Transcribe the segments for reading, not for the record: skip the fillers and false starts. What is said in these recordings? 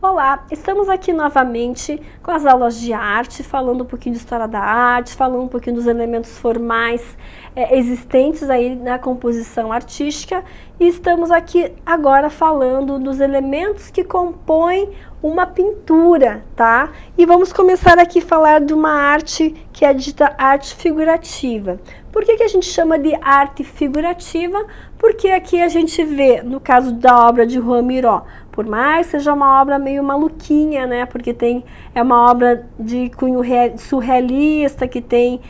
Olá, estamos aqui novamente com as aulas de arte, falando um pouquinho de história da arte, falando um pouquinho dos elementos formais existentes aí na composição artística, e estamos aqui agora falando dos elementos que compõem uma pintura, tá? E vamos começar aqui a falar de uma arte que é dita arte figurativa. Por que a gente chama de arte figurativa? Porque aqui a gente vê, no caso da obra de Joan Miró, por mais que seja uma obra meio maluquinha, né? Porque é uma obra de cunho surrealista, que tem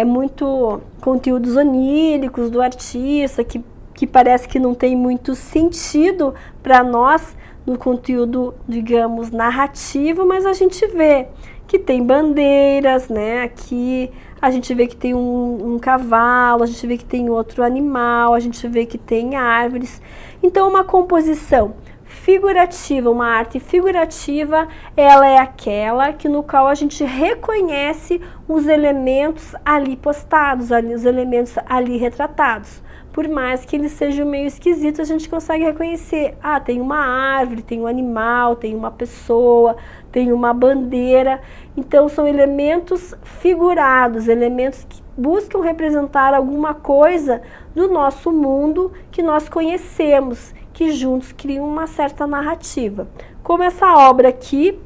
muito conteúdos oníricos do artista, que parece que não tem muito sentido para nós no conteúdo, digamos, narrativo, mas a gente vê que tem bandeiras, né? Aqui a gente vê que tem um cavalo, a gente vê que tem outro animal, a gente vê que tem árvores. Então, uma composição figurativa, uma arte figurativa, ela é aquela no qual a gente reconhece os elementos ali postados, os elementos ali retratados. Por mais que eles sejam meio esquisitos, a gente consegue reconhecer. Ah, tem uma árvore, tem um animal, tem uma pessoa, tem uma bandeira. Então, são elementos figurados, elementos que buscam representar alguma coisa do nosso mundo que nós conhecemos, que juntos criam uma certa narrativa. Como essa obra aqui,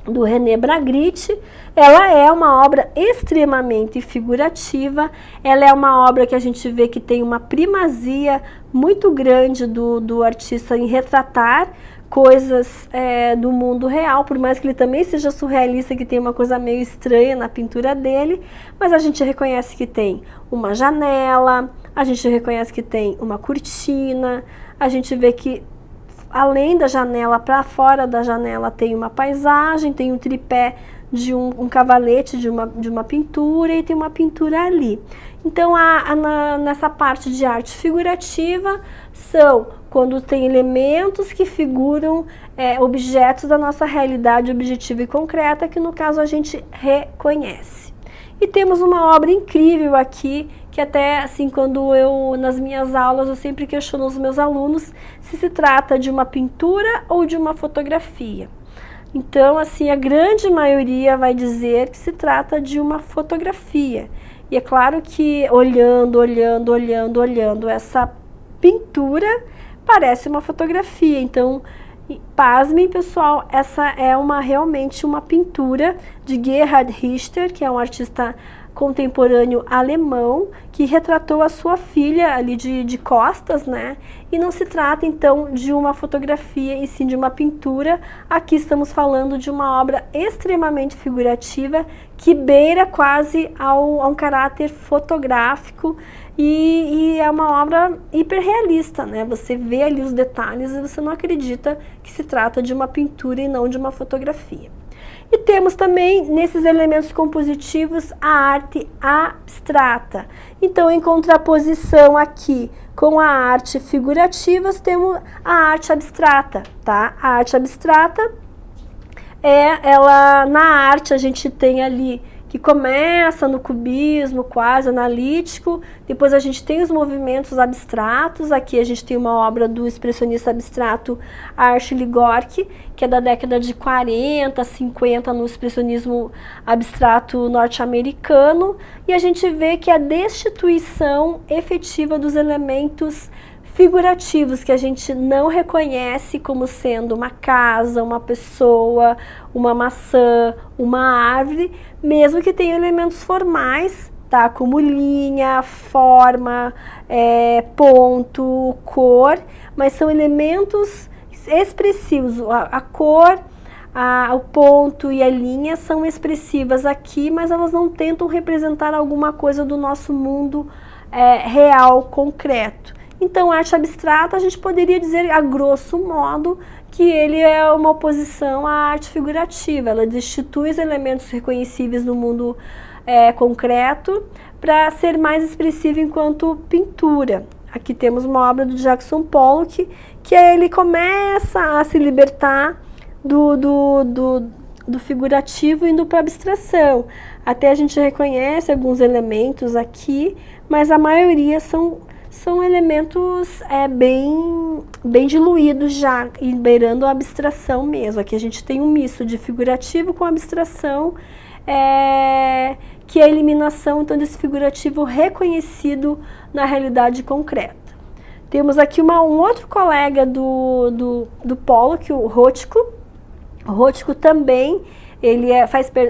do René Magritte, ela é uma obra extremamente figurativa, ela é uma obra que a gente vê que tem uma primazia muito grande do artista em retratar coisas do mundo real, por mais que ele também seja surrealista, que tem uma coisa meio estranha na pintura dele, mas a gente reconhece que tem uma janela, a gente reconhece que tem uma cortina, a gente vê que além da janela, para fora da janela, tem uma paisagem, tem um tripé de um cavalete de uma pintura, e tem uma pintura ali. Então, nessa parte de arte figurativa, são quando tem elementos que figuram objetos da nossa realidade objetiva e concreta, que no caso a gente reconhece. E temos uma obra incrível aqui, que até assim, nas minhas aulas, eu sempre questiono os meus alunos se trata de uma pintura ou de uma fotografia. Então, assim, a grande maioria vai dizer que se trata de uma fotografia. E é claro que olhando essa pintura, parece uma fotografia. Então, pasmem, pessoal, essa é realmente uma pintura de Gerhard Richter, que é um artista contemporâneo alemão, que retratou a sua filha ali de costas, né? E não se trata, então, de uma fotografia, e sim de uma pintura. Aqui estamos falando de uma obra extremamente figurativa, que beira quase a um caráter fotográfico, e é uma obra hiperrealista, né? Você vê ali os detalhes e você não acredita que se trata de uma pintura e não de uma fotografia. E temos também, nesses elementos compositivos, a arte abstrata. Então, em contraposição aqui com a arte figurativa, temos a arte abstrata, tá? A arte abstrata na arte a gente tem ali, que começa no cubismo quase analítico, depois a gente tem os movimentos abstratos. Aqui a gente tem uma obra do expressionista abstrato Archie Gorky, que é da década de 40, 50, no expressionismo abstrato norte-americano, e a gente vê que a destituição efetiva dos elementos figurativos, que a gente não reconhece como sendo uma casa, uma pessoa, uma maçã, uma árvore, mesmo que tenha elementos formais, tá? Como linha, forma, ponto, cor, mas são elementos expressivos. A cor, o ponto e a linha são expressivas aqui, mas elas não tentam representar alguma coisa do nosso mundo real, concreto. Então, a arte abstrata, a gente poderia dizer, a grosso modo, que ele é uma oposição à arte figurativa. Ela destitui os elementos reconhecíveis no mundo concreto para ser mais expressivo enquanto pintura. Aqui temos uma obra do Jackson Pollock, que ele começa a se libertar do figurativo indo para a abstração. Até a gente reconhece alguns elementos aqui, mas a maioria são são elementos bem diluídos já, e beirando a abstração mesmo. Aqui a gente tem um misto de figurativo com abstração, que é a eliminação então desse figurativo reconhecido na realidade concreta. Temos aqui um outro colega do Pollock, o Rothko. O Rothko também, ele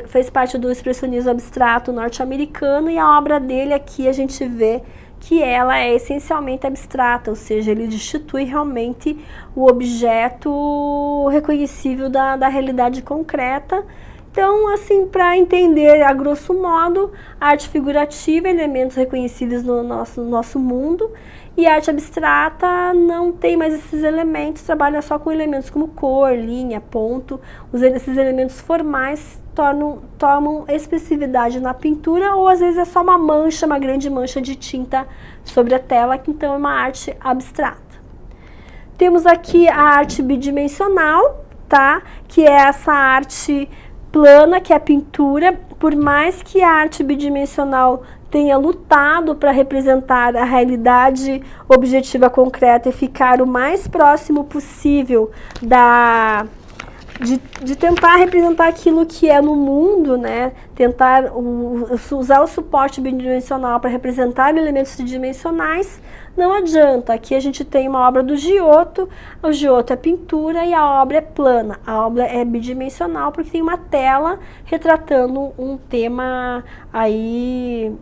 fez parte do expressionismo abstrato norte-americano, e a obra dele aqui a gente vê que ela é essencialmente abstrata, ou seja, ele destitui realmente o objeto reconhecível da realidade concreta. Então, assim, para entender a grosso modo, arte figurativa, elementos reconhecíveis no nosso mundo, e arte abstrata não tem mais esses elementos, trabalha só com elementos como cor, linha, ponto. Esses elementos formais tomam expressividade na pintura, ou às vezes é só uma mancha, uma grande mancha de tinta sobre a tela, que então é uma arte abstrata. Temos aqui a arte bidimensional, tá? Que é essa arte plana, que é a pintura. Por mais que a arte bidimensional tenha lutado para representar a realidade objetiva concreta e ficar o mais próximo possível de tentar representar aquilo que é no mundo, né? Tentar usar o suporte bidimensional para representar elementos tridimensionais, não adianta. Aqui a gente tem uma obra do Giotto, o Giotto é pintura e a obra é plana. A obra é bidimensional porque tem uma tela retratando um tema aí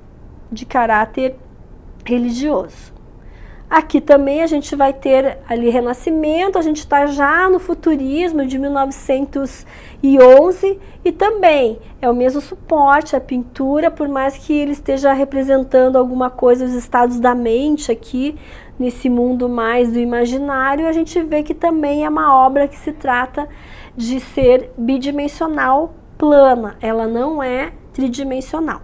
de caráter religioso. Aqui também a gente vai ter ali Renascimento, a gente está já no Futurismo de 1911 e também é o mesmo suporte, a pintura, por mais que ele esteja representando alguma coisa, os estados da mente aqui, nesse mundo mais do imaginário, a gente vê que também é uma obra que se trata de ser bidimensional plana, ela não é tridimensional.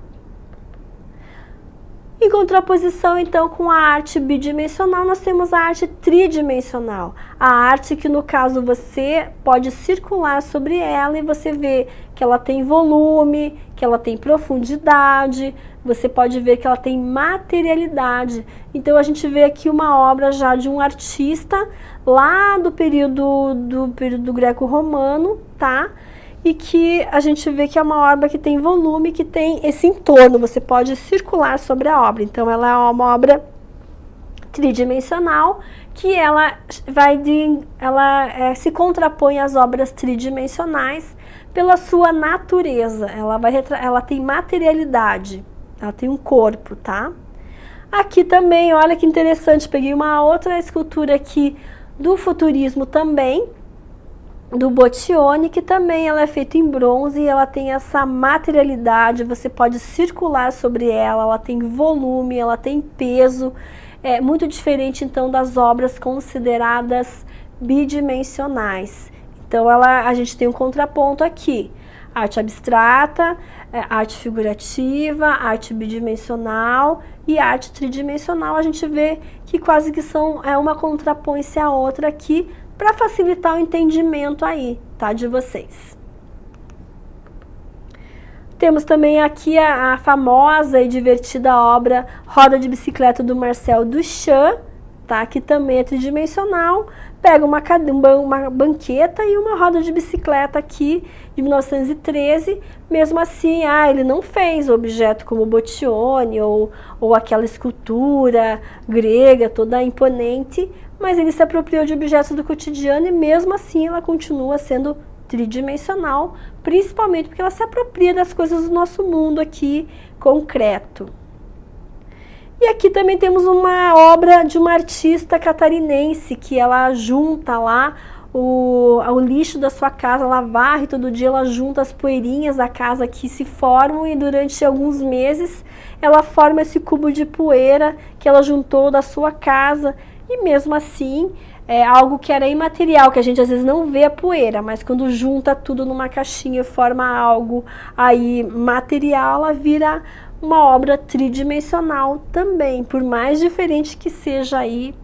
Em contraposição, então, com a arte bidimensional, nós temos a arte tridimensional. A arte que, no caso, você pode circular sobre ela e você vê que ela tem volume, que ela tem profundidade, você pode ver que ela tem materialidade. Então, a gente vê aqui uma obra já de um artista lá do período greco-romano, tá? E que a gente vê que é uma obra que tem volume, que tem esse entorno, você pode circular sobre a obra. Então, ela é uma obra tridimensional, que ela se contrapõe às obras tridimensionais pela sua natureza. Ela tem materialidade, ela tem um corpo, tá? Aqui também, olha que interessante, peguei uma outra escultura aqui do Futurismo também, do Boccioni, que também ela é feita em bronze e ela tem essa materialidade, você pode circular sobre ela, ela tem volume, ela tem peso, é muito diferente então das obras consideradas bidimensionais. Então a gente tem um contraponto aqui, arte abstrata, arte figurativa, arte bidimensional e arte tridimensional. A gente vê que quase que uma contrapõe-se à outra aqui, para facilitar o entendimento aí, tá, de vocês. Temos também aqui a famosa e divertida obra Roda de Bicicleta do Marcel Duchamp, tá, que também é tridimensional. Pega uma banqueta e uma roda de bicicleta aqui de 1913. Mesmo assim, ele não fez objeto como Boccioni ou aquela escultura grega toda imponente, mas ele se apropriou de objetos do cotidiano e mesmo assim ela continua sendo tridimensional, principalmente porque ela se apropria das coisas do nosso mundo aqui concreto. E aqui também temos uma obra de uma artista catarinense que ela junta lá o lixo da sua casa, ela varre todo dia, ela junta as poeirinhas da casa que se formam e durante alguns meses ela forma esse cubo de poeira que ela juntou da sua casa. E mesmo assim, é algo que era imaterial, que a gente às vezes não vê a poeira, mas quando junta tudo numa caixinha e forma algo aí material, ela vira uma obra tridimensional também, por mais diferente que seja aí,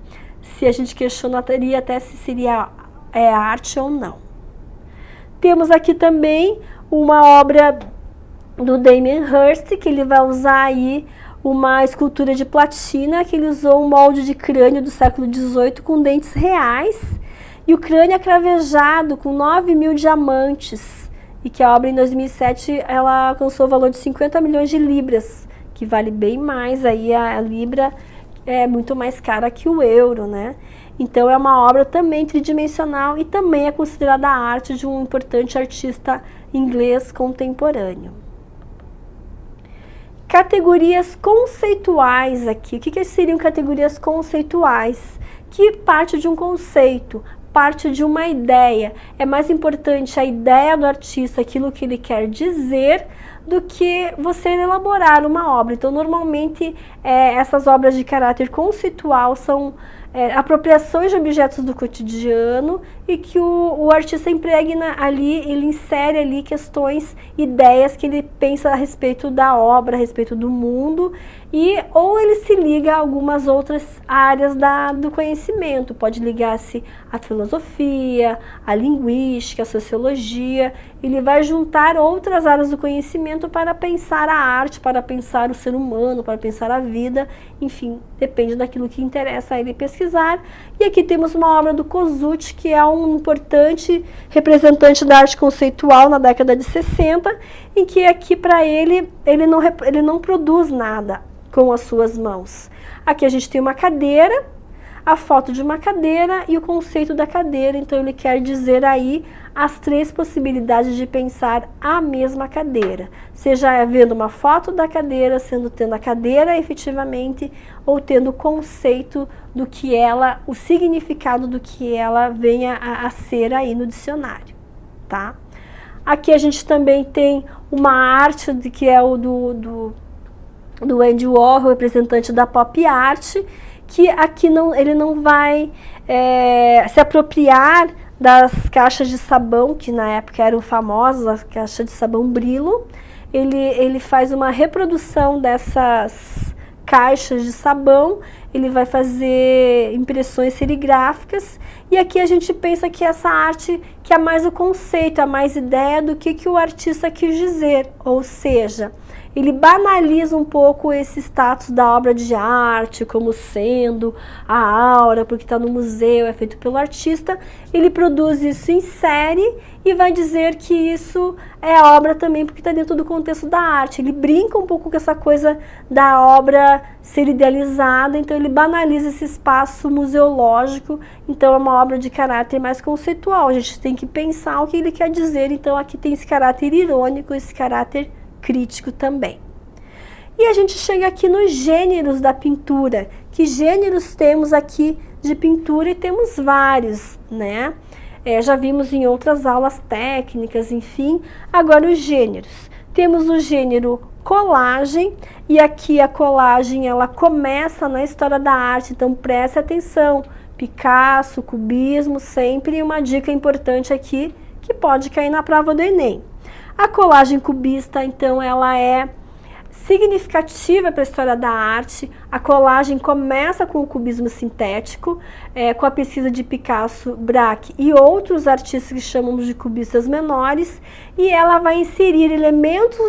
se a gente questionaria até se seria arte ou não. Temos aqui também uma obra do Damien Hirst, que ele vai usar aí uma escultura de platina que ele usou um molde de crânio do século XVIII com dentes reais e o crânio é cravejado com 9.000 diamantes e que a obra em 2007 ela alcançou o valor de 50 milhões de libras, que vale bem mais, aí a libra é muito mais cara que o euro, né? Então é uma obra também tridimensional e também é considerada a arte de um importante artista inglês contemporâneo. Categorias conceituais aqui. O que seriam categorias conceituais? Que parte de um conceito, parte de uma ideia. É mais importante a ideia do artista, aquilo que ele quer dizer, do que você elaborar uma obra. Então, normalmente, essas obras de caráter conceitual são apropriações de objetos do cotidiano e que o artista impregna ali, ele insere ali questões, ideias que ele pensa a respeito da obra, a respeito do mundo, ou ele se liga a algumas outras áreas do conhecimento, pode ligar-se à filosofia, à linguística, à sociologia, ele vai juntar outras áreas do conhecimento para pensar a arte, para pensar o ser humano, para pensar a vida, enfim, depende daquilo que interessa a ele pesquisar. E aqui temos uma obra do Kosuth, que é um importante representante da arte conceitual na década de 60, em que aqui para ele não produz nada com as suas mãos. Aqui a gente tem uma cadeira, a foto de uma cadeira e o conceito da cadeira, então ele quer dizer aí as três possibilidades de pensar a mesma cadeira, seja vendo uma foto da cadeira, tendo a cadeira efetivamente, ou tendo o conceito do que ela, o significado do que ela venha a ser aí no dicionário, tá? Aqui a gente também tem uma arte que é o do Andy Warhol, representante da pop art, que aqui ele não vai se apropriar das caixas de sabão, que na época eram famosas, as caixas de sabão Brillo. Ele faz uma reprodução dessas caixas de sabão, ele vai fazer impressões serigráficas, e aqui a gente pensa que essa arte, que é mais o conceito, é mais ideia do que o artista quis dizer, ou seja, ele banaliza um pouco esse status da obra de arte, como sendo a aura, porque está no museu, é feito pelo artista. Ele produz isso em série e vai dizer que isso é obra também, porque está dentro do contexto da arte. Ele brinca um pouco com essa coisa da obra ser idealizada, então ele banaliza esse espaço museológico, então é uma obra de caráter mais conceitual. A gente tem que pensar o que ele quer dizer, então aqui tem esse caráter irônico, esse caráter crítico também. E a gente chega aqui nos gêneros da pintura. Que gêneros temos aqui de pintura? E temos vários, né? Já vimos em outras aulas técnicas, enfim. Agora os gêneros. Temos o gênero colagem, e aqui a colagem ela começa na história da arte, então preste atenção. Picasso, cubismo, sempre uma dica importante aqui que pode cair na prova do Enem. A colagem cubista, então, ela é significativa para a história da arte. A colagem começa com o cubismo sintético, com a pesquisa de Picasso, Braque e outros artistas que chamamos de cubistas menores, e ela vai inserir elementos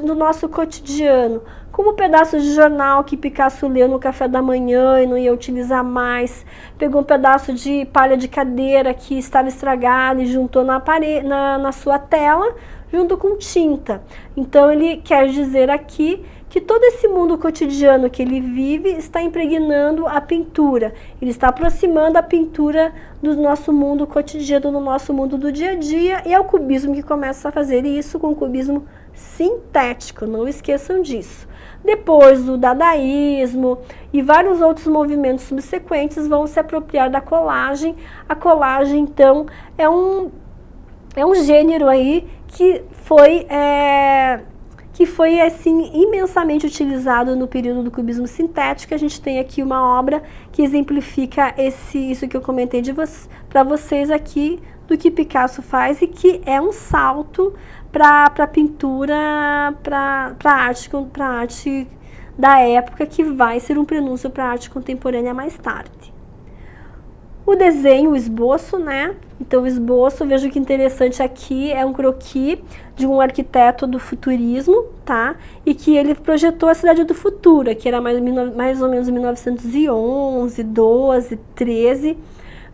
do nosso cotidiano, como pedaços de jornal que Picasso leu no café da manhã e não ia utilizar mais, pegou um pedaço de palha de cadeira que estava estragado e juntou na sua tela, junto com tinta. Então ele quer dizer aqui que todo esse mundo cotidiano que ele vive está impregnando a pintura. Ele está aproximando a pintura do nosso mundo cotidiano, do nosso mundo do dia a dia, e é o cubismo que começa a fazer isso com o cubismo sintético, não esqueçam disso. Depois o dadaísmo e vários outros movimentos subsequentes vão se apropriar da colagem. A colagem, então, é um gênero aí que foi assim imensamente utilizado no período do cubismo sintético. A gente tem aqui uma obra que exemplifica isso que eu comentei para vocês aqui, do que Picasso faz, e que é um salto para a pintura, para a arte da época, que vai ser um prenúncio para a arte contemporânea mais tarde. O desenho, o esboço, né? Então o esboço, veja que interessante aqui, é um croquis de um arquiteto do futurismo, tá? E que ele projetou a cidade do futuro, que era mais ou menos 1911, 12, 13,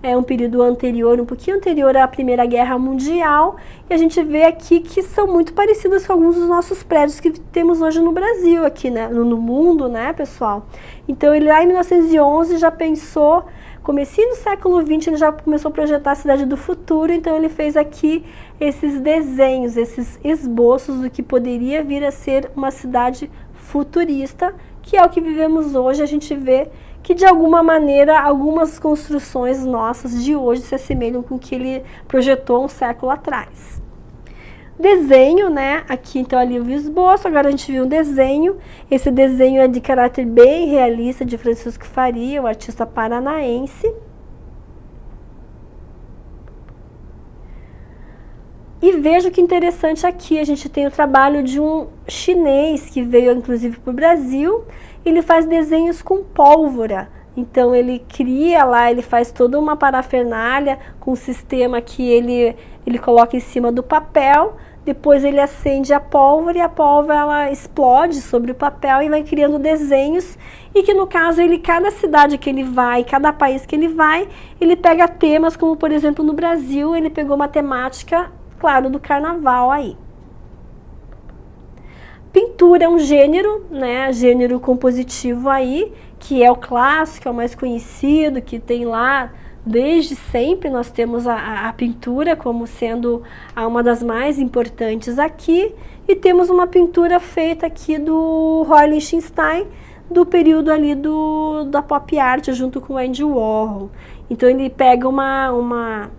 é um período anterior, um pouquinho anterior à Primeira Guerra Mundial, e a gente vê aqui que são muito parecidos com alguns dos nossos prédios que temos hoje no Brasil, aqui, né? No mundo, né, pessoal? Então ele lá em 1911 já pensou, comecinho do século XX, ele já começou a projetar a cidade do futuro, então ele fez aqui esses desenhos, esses esboços do que poderia vir a ser uma cidade futurista, que é o que vivemos hoje. A gente vê que de alguma maneira algumas construções nossas de hoje se assemelham com o que ele projetou um século atrás. Desenho, né? Aqui então ali o esboço, agora a gente viu um desenho. Esse desenho é de caráter bem realista, de Francisco Faria, o artista paranaense. E veja que interessante aqui, a gente tem o trabalho de um chinês que veio inclusive para o Brasil. Ele faz desenhos com pólvora, então ele cria lá, ele faz toda uma parafernália com um sistema que ele coloca em cima do papel, depois ele acende a pólvora e a pólvora ela explode sobre o papel e vai criando desenhos, e que no caso cada cidade que ele vai, cada país que ele vai, ele pega temas, como por exemplo no Brasil, ele pegou uma temática, claro, do carnaval aí. Pintura é um gênero, né, gênero compositivo aí, que é o clássico, é o mais conhecido, que tem lá desde sempre. Nós temos a pintura como sendo uma das mais importantes aqui, e temos uma pintura feita aqui do Roy Lichtenstein, do período ali da pop art, junto com o Andy Warhol. Então ele pega uma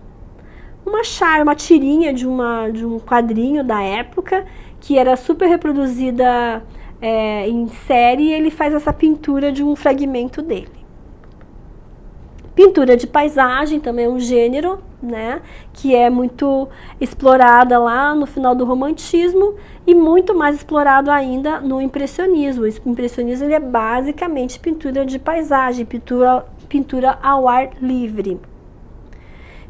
tirinha de um quadrinho da época, que era super reproduzida em série, e ele faz essa pintura de um fragmento dele. Pintura de paisagem também é um gênero, né, que é muito explorada lá no final do romantismo e muito mais explorado ainda no impressionismo. O impressionismo ele é basicamente pintura de paisagem, pintura ao ar livre.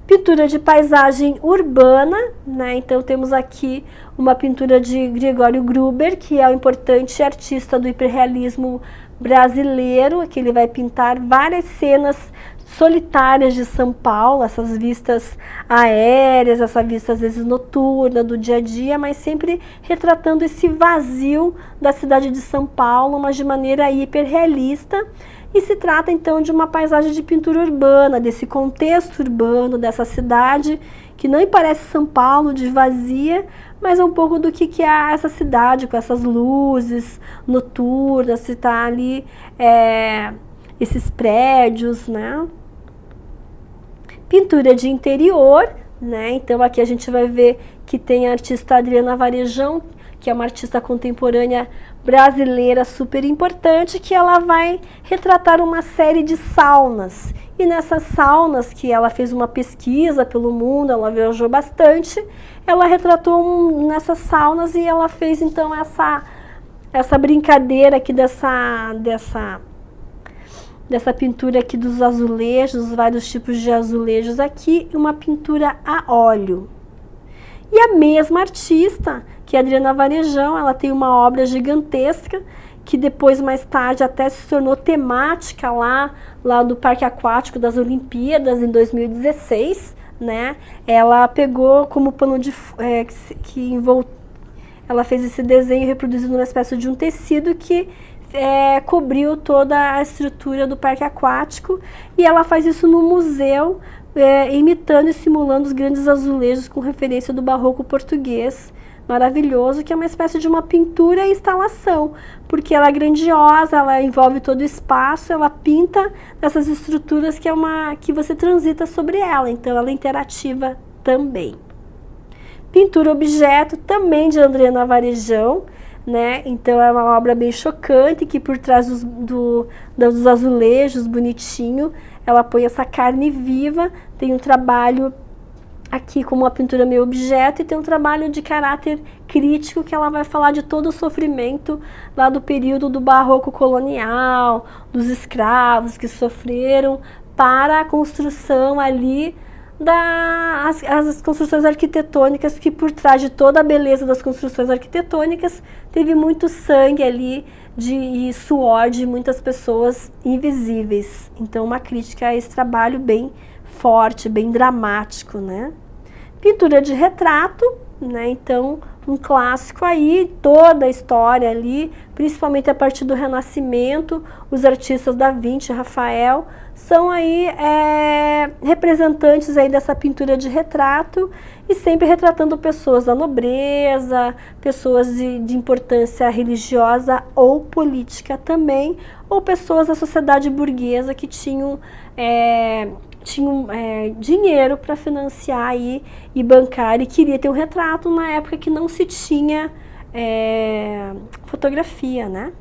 Pintura de paisagem urbana, né? Então temos aqui uma pintura de Gregório Gruber, que é um importante artista do hiperrealismo brasileiro, que ele vai pintar várias cenas solitárias de São Paulo, essas vistas aéreas, essa vista às vezes noturna, do dia a dia, mas sempre retratando esse vazio da cidade de São Paulo, mas de maneira hiperrealista. E se trata então de uma paisagem de pintura urbana, desse contexto urbano, dessa cidade que não parece São Paulo, de vazia, mas é um pouco do que é essa cidade, com essas luzes noturnas, se está ali esses prédios, né? Pintura de interior, né? Então aqui a gente vai ver que tem a artista Adriana Varejão, que é uma artista contemporânea brasileira super importante, que ela vai retratar uma série de saunas. E nessas saunas, que ela fez uma pesquisa pelo mundo, ela viajou bastante, ela retratou nessas saunas, e ela fez então essa brincadeira aqui dessa pintura aqui dos azulejos, vários tipos de azulejos aqui, e uma pintura a óleo. E a mesma artista, que é a Adriana Varejão, ela tem uma obra gigantesca, que depois, mais tarde, até se tornou temática lá do Parque Aquático das Olimpíadas, em 2016, né? Ela pegou como pano de... ela fez esse desenho reproduzido numa espécie de um tecido que cobriu toda a estrutura do Parque Aquático, e ela faz isso no museu, imitando e simulando os grandes azulejos com referência do barroco português, maravilhoso, que é uma espécie de uma pintura e instalação, porque ela é grandiosa, ela envolve todo o espaço, ela pinta essas estruturas que você transita sobre ela, então ela é interativa também. Pintura objeto, também de Adriana Varejão, né? Então é uma obra bem chocante, que por trás dos azulejos, bonitinho, ela põe essa carne viva. Tem um trabalho aqui como uma pintura meio objeto, e tem um trabalho de caráter crítico, que ela vai falar de todo o sofrimento lá do período do barroco colonial, dos escravos que sofreram para a construção ali as construções arquitetônicas, que por trás de toda a beleza das construções arquitetônicas teve muito sangue ali e suor de muitas pessoas invisíveis. Então uma crítica a esse trabalho bem forte, bem dramático, né? Pintura de retrato, né? Então um clássico aí, toda a história ali, principalmente a partir do Renascimento, os artistas Da Vinci, Rafael, são aí representantes aí dessa pintura de retrato e sempre retratando pessoas da nobreza, pessoas de importância religiosa ou política também, ou pessoas da sociedade burguesa que tinham dinheiro para financiar aí e bancar e queria ter um retrato na época que não se tinha fotografia, né?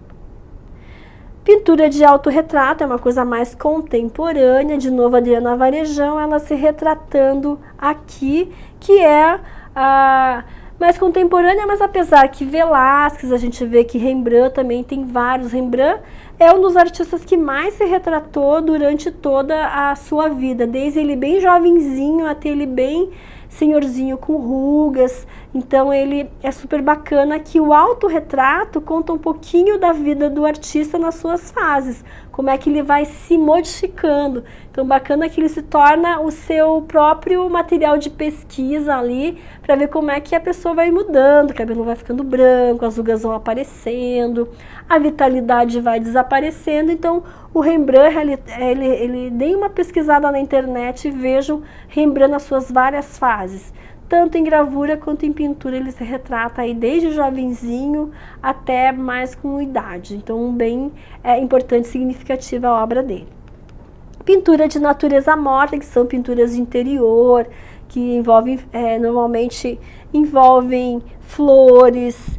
Pintura de autorretrato é uma coisa mais contemporânea, de novo Adriana Varejão, ela se retratando aqui, que é mais contemporânea, mas apesar que Velázquez, a gente vê que Rembrandt também tem vários. Rembrandt é um dos artistas que mais se retratou durante toda a sua vida, desde ele bem jovenzinho até ele bem senhorzinho com rugas. Então ele é super bacana que o autorretrato conta um pouquinho da vida do artista nas suas fases, como é que ele vai se modificando. Então bacana que ele se torna o seu próprio material de pesquisa ali, para ver como é que a pessoa vai mudando, o cabelo vai ficando branco, as rugas vão aparecendo, a vitalidade vai desaparecendo. Então o Rembrandt, ele dê uma pesquisada na internet e vejam Rembrandt nas suas várias fases. Tanto em gravura quanto em pintura ele se retrata aí desde jovenzinho até mais com idade. Então bem importante e significativa a obra dele. Pintura de natureza morta, que são pinturas de interior, que envolvem, normalmente envolvem flores,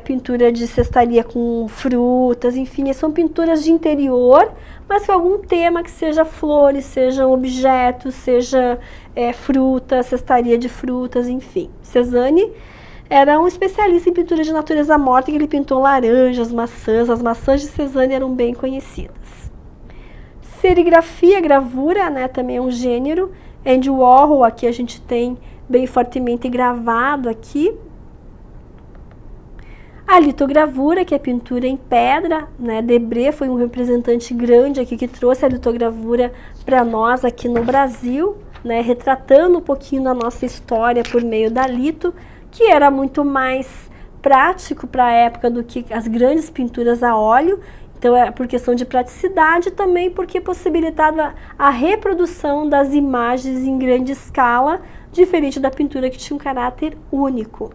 pintura de cestaria com frutas, enfim, são pinturas de interior, mas com algum tema que seja flores, sejam objetos, seja fruta, cestaria de frutas, enfim. Cézanne era um especialista em pintura de natureza morta, que ele pintou laranjas, maçãs. As maçãs de Cézanne eram bem conhecidas. Serigrafia, gravura, né, também é um gênero. Andy Warhol, aqui a gente tem bem fortemente gravado aqui. A litogravura, que é pintura em pedra, né? Debré foi um representante grande aqui que trouxe a litogravura para nós aqui no Brasil, né? Retratando um pouquinho da nossa história por meio da lito, que era muito mais prático para a época do que as grandes pinturas a óleo. Então é por questão de praticidade, também porque possibilitava a reprodução das imagens em grande escala, diferente da pintura que tinha um caráter único.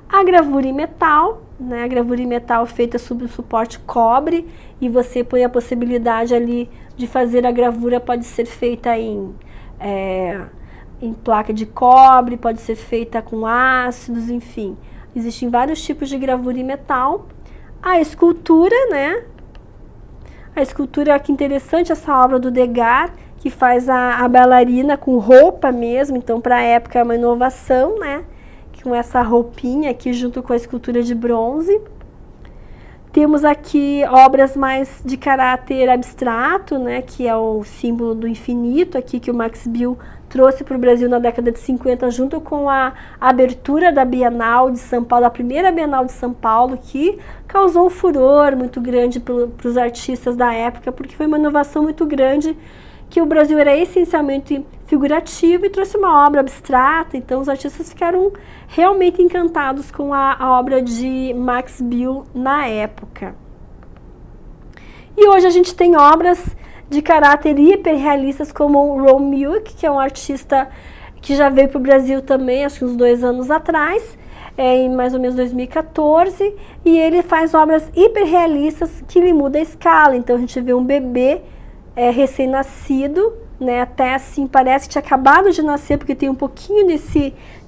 A gravura em metal, né? A gravura em metal feita sobre o suporte cobre, e você põe a possibilidade ali de fazer a gravura, pode ser feita em placa de cobre, pode ser feita com ácidos, enfim. Existem vários tipos de gravura em metal. A escultura, né? A escultura, que interessante essa obra do Degas, que faz a bailarina com roupa mesmo, então para a época é uma inovação, né? Com essa roupinha aqui junto com a escultura de bronze. Temos aqui obras mais de caráter abstrato, né, que é o símbolo do infinito aqui que o Max Bill trouxe para o Brasil na década de 50, junto com a abertura da Bienal de São Paulo, a primeira Bienal de São Paulo, que causou um furor muito grande para os artistas da época, porque foi uma inovação muito grande, que o Brasil era essencialmente figurativo e trouxe uma obra abstrata. Então os artistas ficaram realmente encantados com a obra de Max Bill na época. E hoje a gente tem obras de caráter hiperrealistas como o Ron Mueck, que é um artista que já veio para o Brasil também, acho que uns 2 anos atrás, em mais ou menos 2014, e ele faz obras hiperrealistas que lhe muda a escala. Então a gente vê um bebê recém-nascido, né, até assim parece que tinha acabado de nascer, porque tem um pouquinho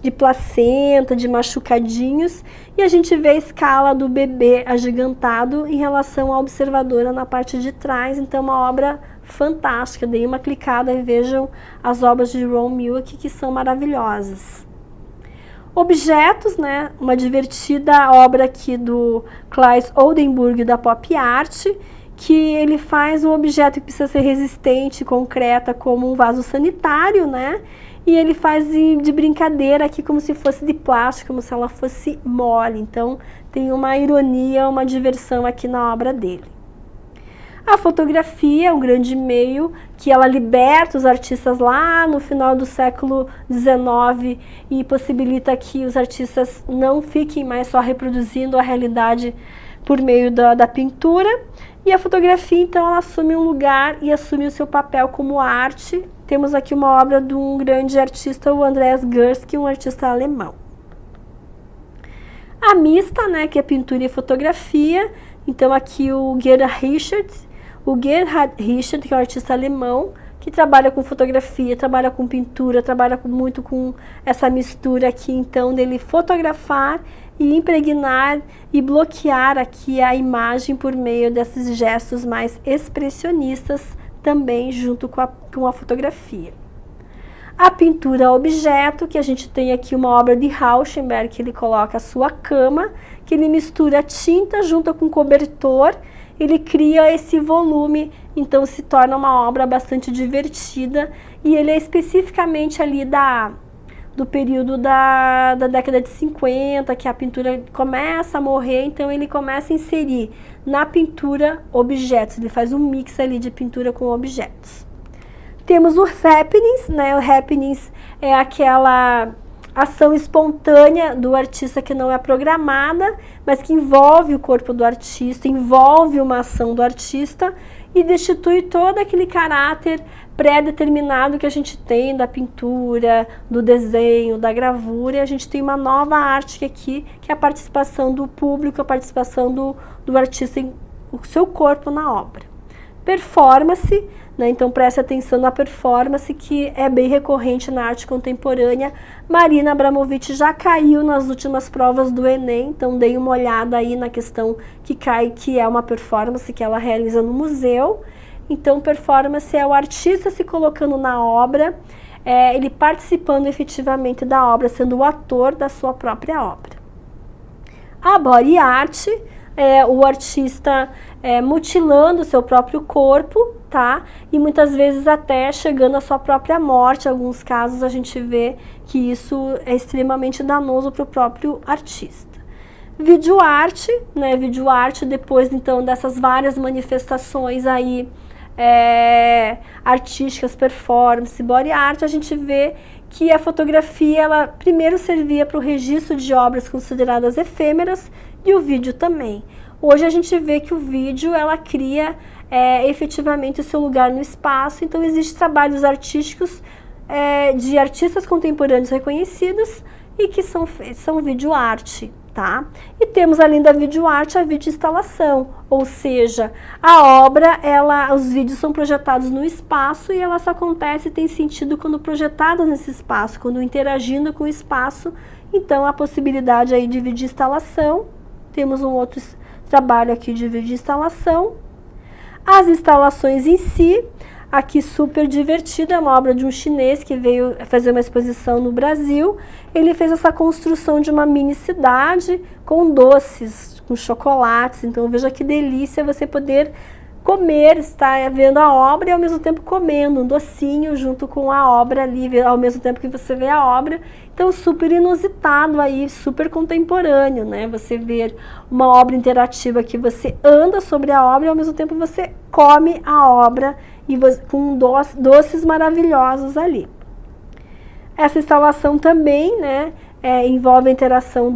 de placenta, de machucadinhos, e a gente vê a escala do bebê agigantado em relação à observadora na parte de trás. Então uma obra fantástica. Deem uma clicada e vejam as obras de Ron Mueck, que são maravilhosas. Objetos, né, uma divertida obra aqui do Claes Oldenburg, da Pop Art, que ele faz um objeto que precisa ser resistente, concreta, como um vaso sanitário, né? E ele faz de brincadeira aqui como se fosse de plástico, como se ela fosse mole. Então tem uma ironia, uma diversão aqui na obra dele. A fotografia é um grande meio que ela liberta os artistas lá no final do século XIX e possibilita que os artistas não fiquem mais só reproduzindo a realidade por meio da pintura. E a fotografia, então, ela assume um lugar e assume o seu papel como arte. Temos aqui uma obra de um grande artista, o Andreas Gursky, um artista alemão. A mista, né, que é pintura e fotografia. Então aqui o Gerhard Richter, que é um artista alemão, que trabalha com fotografia, trabalha com pintura, trabalha muito com essa mistura aqui, então, dele fotografar e impregnar e bloquear aqui a imagem por meio desses gestos mais expressionistas, também junto com a fotografia. A pintura objeto, que a gente tem aqui uma obra de Rauschenberg, que ele coloca a sua cama, que ele mistura tinta junto com cobertor, ele cria esse volume, então se torna uma obra bastante divertida, e ele é especificamente ali do período da década de 50, que a pintura começa a morrer, então ele começa a inserir na pintura objetos, ele faz um mix ali de pintura com objetos. Temos os happenings, né? O happenings é aquela ação espontânea do artista que não é programada, mas que envolve o corpo do artista, envolve uma ação do artista e destitui todo aquele caráter pré-determinado que a gente tem da pintura, do desenho, da gravura, e a gente tem uma nova arte aqui, que é a participação do público, a participação do artista em o seu corpo na obra. Performance, né? Então preste atenção na performance, que é bem recorrente na arte contemporânea. Marina Abramovic já caiu nas últimas provas do Enem, então dei uma olhada aí na questão que cai, que é uma performance que ela realiza no museu. Então performance é o artista se colocando na obra, ele participando efetivamente da obra, sendo o ator da sua própria obra. A body art é o artista mutilando o seu próprio corpo, tá? E muitas vezes até chegando à sua própria morte. Em alguns casos a gente vê que isso é extremamente danoso para o próprio artista. Video art, né? Video art, depois então dessas várias manifestações aí artísticas, performance, body art, a gente vê que a fotografia, ela primeiro servia para o registro de obras consideradas efêmeras, e o vídeo também. Hoje a gente vê que o vídeo, ela cria efetivamente o seu lugar no espaço, então existem trabalhos artísticos de artistas contemporâneos reconhecidos e que são vídeo arte, tá? E temos, além da vídeo arte, a vídeo instalação, ou seja, a obra, os vídeos são projetados no espaço e ela só acontece e tem sentido quando projetada nesse espaço, quando interagindo com o espaço. Então a possibilidade aí de vídeo instalação, temos um outro trabalho aqui de vídeo instalação. As instalações em si, aqui super divertida, é uma obra de um chinês que veio fazer uma exposição no Brasil. Ele fez essa construção de uma mini cidade com doces, com chocolates. Então veja que delícia você poder comer, estar vendo a obra e ao mesmo tempo comendo um docinho junto com a obra ali, ao mesmo tempo que você vê a obra. Então super inusitado aí, super contemporâneo, né? Você ver uma obra interativa que você anda sobre a obra e ao mesmo tempo você come a obra e com doces maravilhosos ali. Essa instalação também, né, envolve a interação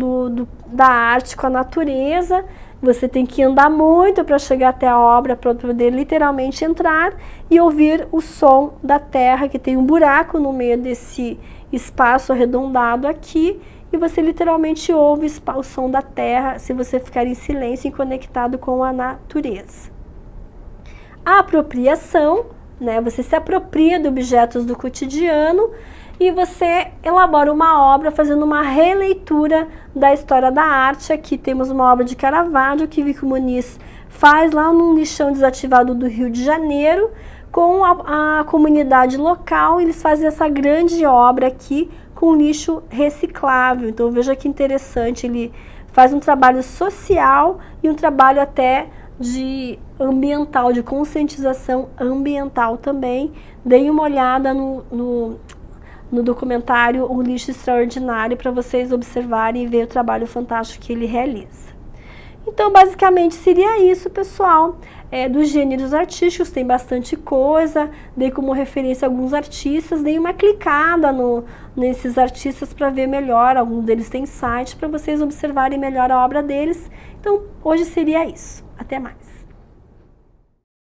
da arte com a natureza. Você tem que andar muito para chegar até a obra, para poder literalmente entrar e ouvir o som da terra, que tem um buraco no meio desse espaço arredondado aqui, e você literalmente ouve o som da terra se você ficar em silêncio e conectado com a natureza. A apropriação, né? Você se apropria de objetos do cotidiano e você elabora uma obra fazendo uma releitura da história da arte. Aqui temos uma obra de Caravaggio que Vico Muniz faz lá num lixão desativado do Rio de Janeiro com a comunidade local. Eles fazem essa grande obra aqui com lixo reciclável. Então veja que interessante, ele faz um trabalho social e um trabalho até de ambiental, de conscientização ambiental também. Deem uma olhada no documentário Um Lixo Extraordinário para vocês observarem e ver o trabalho fantástico que ele realiza. Então, basicamente, seria isso, pessoal. Dos gêneros artísticos, tem bastante coisa. Dei como referência alguns artistas. Dei uma clicada nesses artistas para ver melhor. Alguns deles têm site para vocês observarem melhor a obra deles. Então, hoje seria isso. Até mais.